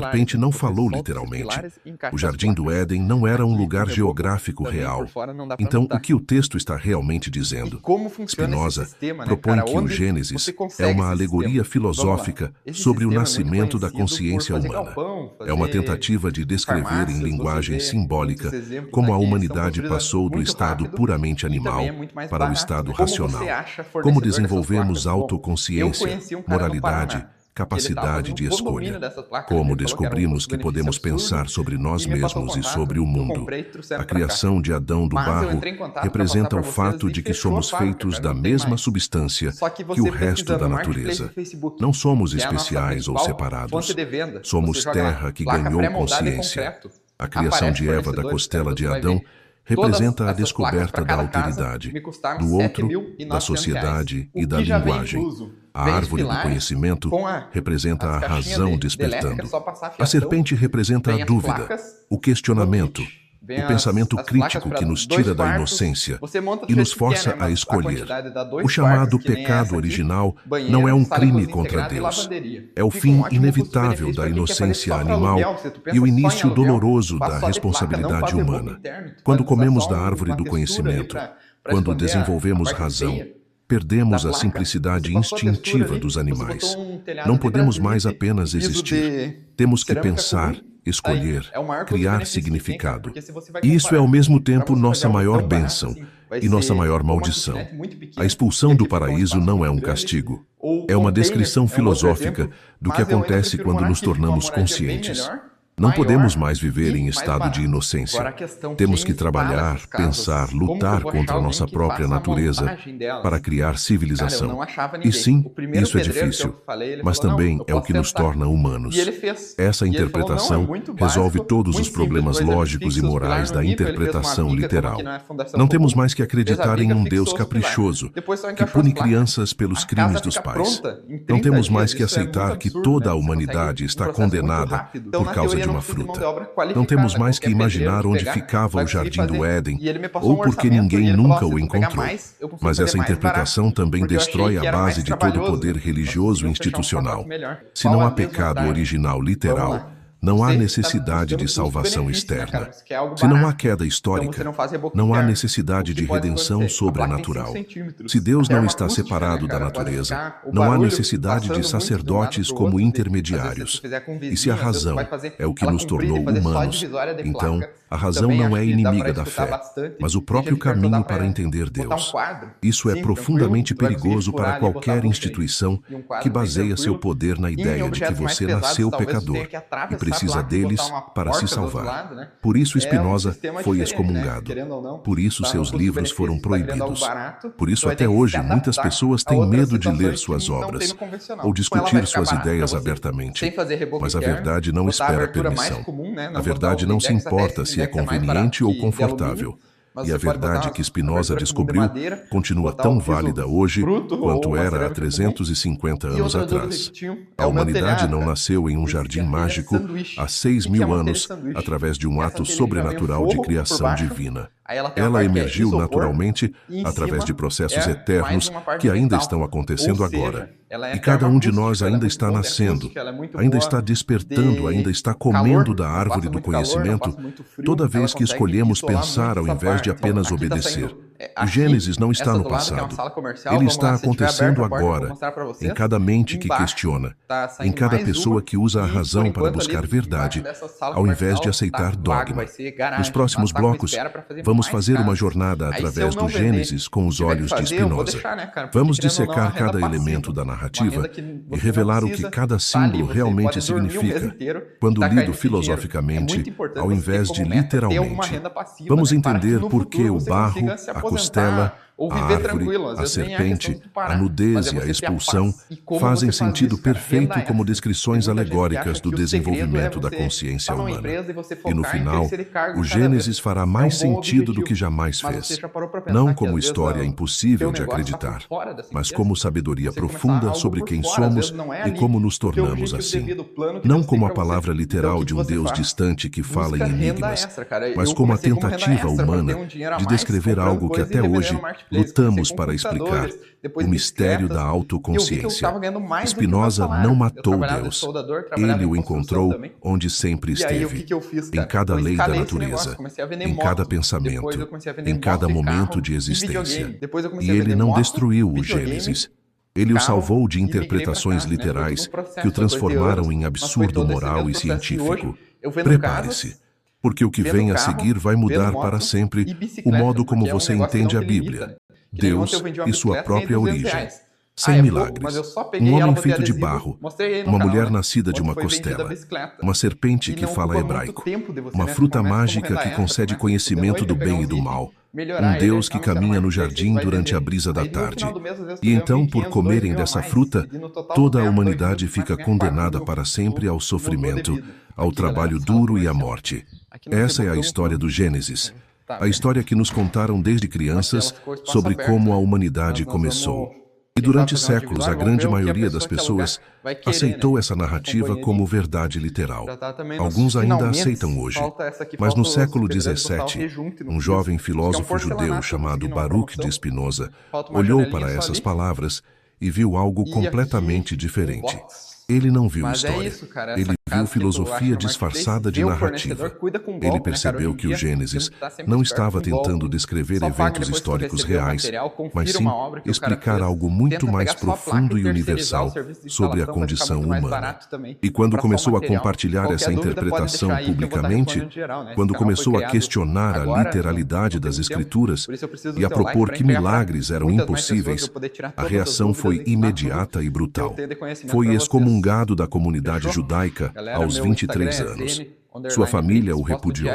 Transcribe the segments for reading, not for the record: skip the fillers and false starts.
serpente não falou literalmente. O jardim do Éden não era um lugar geográfico real. Então, o que o texto está realmente dizendo? Spinoza propõe que o Gênesis é uma alegoria filosófica sobre o nascimento da consciência humana. É uma tentativa de descrever em linguagem simbólica como a humanidade passou do estado puramente animal para o estado racional. Como desenvolvemos autoconsciência, moralidade, capacidade de escolha. Como descobrimos que podemos pensar sobre nós mesmos e sobre o mundo. A criação de Adão do barro representa o fato de que somos feitos da mesma substância que o resto da natureza. Não somos especiais ou separados. Somos terra que ganhou consciência. A criação de Eva da costela de Adão representa a descoberta da alteridade, do outro, da sociedade e da linguagem. A árvore do conhecimento representa a razão despertando. A serpente representa a dúvida, o questionamento, o pensamento crítico que nos tira da inocência e nos força a escolher. O chamado pecado original não é um crime contra Deus. É o fim inevitável da inocência animal e o início doloroso da responsabilidade humana. Quando comemos da árvore do conhecimento, quando desenvolvemos razão, perdemos a simplicidade instintiva dos animais. Não podemos mais apenas existir. Temos que pensar, escolher, criar significado. E isso é ao mesmo tempo nossa maior bênção e nossa maior maldição. A expulsão do paraíso não é um castigo. É uma descrição filosófica do que acontece quando nos tornamos conscientes. Não podemos mais viver em estado de inocência. Temos que trabalhar, pensar, lutar contra a nossa própria natureza para criar civilização. E sim, isso é difícil, mas também é o que nos torna humanos. Essa interpretação resolve todos os problemas lógicos e morais da interpretação literal. Não temos mais que acreditar em um Deus caprichoso, que pune crianças pelos crimes dos pais. Não temos mais que aceitar que toda a humanidade está condenada por causa de uma fruta. Não temos mais que imaginar onde ficava o Jardim do Éden, ou porque ninguém nunca o encontrou. Mas essa interpretação também destrói a base de todo o poder religioso e institucional. Se não há pecado original literal, não há necessidade de salvação externa. Se não há queda histórica, não há necessidade de redenção sobrenatural. Se Deus não está separado da natureza, não há necessidade de sacerdotes como intermediários. E se a razão é o que nos tornou humanos, então a razão não é inimiga da fé, mas o próprio caminho para entender Deus. Isso é profundamente perigoso para qualquer instituição que baseia seu poder na ideia de que você nasceu pecador e precisa deles para se salvar. Por isso Spinoza foi excomungado. Por isso seus livros foram proibidos. Por isso até hoje muitas pessoas têm medo de ler suas obras ou discutir suas ideias abertamente. Mas a verdade não espera permissão. A verdade não se importa se é conveniente ou confortável. E a verdade que Spinoza descobriu continua tão válida hoje quanto era há 350 anos atrás. A humanidade não nasceu em um jardim mágico há 6.000 anos através de um ato sobrenatural de criação divina. Ela emergiu naturalmente através de processos eternos que ainda estão acontecendo agora. E cada um de nós ainda está nascendo, ainda está despertando, ainda está comendo da árvore do conhecimento toda vez que escolhemos pensar ao invés de apenas obedecer. O Gênesis não está no passado. Ele está acontecendo agora, em cada mente que questiona, em cada pessoa que usa a razão para buscar verdade, ao invés de aceitar dogma. Nos próximos blocos, vamos fazer uma jornada através do Gênesis com os olhos de Spinoza. Vamos dissecar cada elemento da narrativa e revelar o que cada símbolo realmente significa, quando lido filosoficamente, ao invés de literalmente. Vamos entender por que o barro, a costela, a árvore, a serpente, a nudez e a expulsão fazem sentido perfeito como descrições alegóricas do desenvolvimento da consciência humana. E no final, o Gênesis fará mais sentido do que jamais fez. Não como história impossível de acreditar, mas como sabedoria profunda sobre quem somos e como nos tornamos assim. Não como a palavra literal de um Deus distante que fala em enigmas, mas como a tentativa humana de descrever algo que até hoje lutamos para explicar, o mistério da autoconsciência. Spinoza não matou Deus. Ele o encontrou onde sempre esteve, em cada lei da natureza, em cada pensamento, em cada momento de existência. E ele não destruiu o Gênesis. Ele o salvou de interpretações literais que o transformaram em absurdo moral e científico. Prepare-se, porque o que vem a seguir vai mudar para sempre o modo como você entende a Bíblia, Deus e sua própria origem. Sem milagres. Um homem feito de barro, uma mulher nascida de uma costela, uma serpente que fala hebraico, uma fruta mágica que concede conhecimento do bem e do mal, um Deus que caminha no jardim durante a brisa da tarde. E então, por comerem dessa fruta, toda a humanidade fica condenada para sempre ao sofrimento, ao trabalho duro e à morte. Essa é a história do Gênesis. A história que nos contaram desde crianças sobre como a humanidade começou. E durante séculos, a grande maioria das pessoas aceitou essa narrativa como verdade literal. Alguns ainda aceitam hoje. Mas no século XVII, um jovem filósofo judeu chamado Baruch de Spinoza olhou para essas palavras e viu algo completamente diferente. Ele não viu história. Ele viu filosofia disfarçada de narrativa. Ele percebeu que o Gênesis não estava tentando descrever eventos históricos reais, mas sim explicar algo muito mais profundo e universal sobre a condição humana. E quando começou a compartilhar essa interpretação publicamente, quando começou a questionar a literalidade das Escrituras e a propor que milagres eram impossíveis, a reação foi imediata e brutal. Foi excomungado da comunidade judaica aos 23 anos. Sua família o repudiou.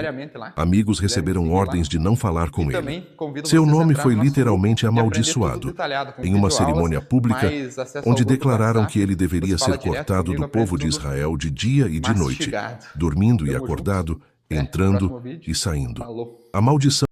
Amigos receberam ordens de não falar com ele. Seu nome foi literalmente amaldiçoado em uma cerimônia pública onde declararam que ele deveria ser cortado do povo de Israel de dia e de noite, dormindo e acordado, entrando e saindo. A maldição